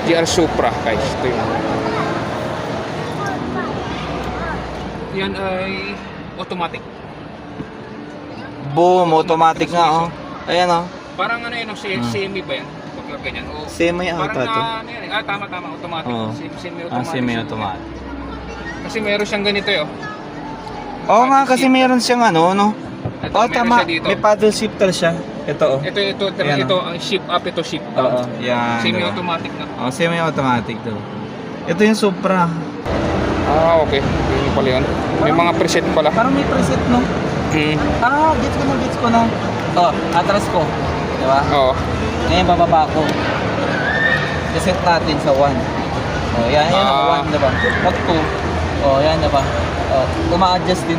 GR Supra guys. Ito yung yan ay automatic. Boom, automatic nga oh. Ayan oh. Parang ano yun, semi ba yan? Pag ganyan. O, Semi parang auto to. ano yan, tama, automatic. Oo. Semi-automatic. Semi-automatic. Kasi meron siyang ganito eh. Oo nga, kasi meron siyang ano, no? Ito, Oh, meron tama. siya dito. May paddle shifter siya. Ito oh. Ayan, Ito, ang shift up, ito shift down. Oo, yan. Semi-automatic na. Oh, semi-automatic daw. Ito yung Supra. Ah, okay. Yun pala yun. May mga preset pala. Parang may preset, no? Gets ko na. Oh, atras ko. Diba? Oo. Ngayon, bababa ko. Reset natin sa 1. Oh, yan ang 1, diba? Pag 2, oh, yan, diba? Oh, uma-adjust din.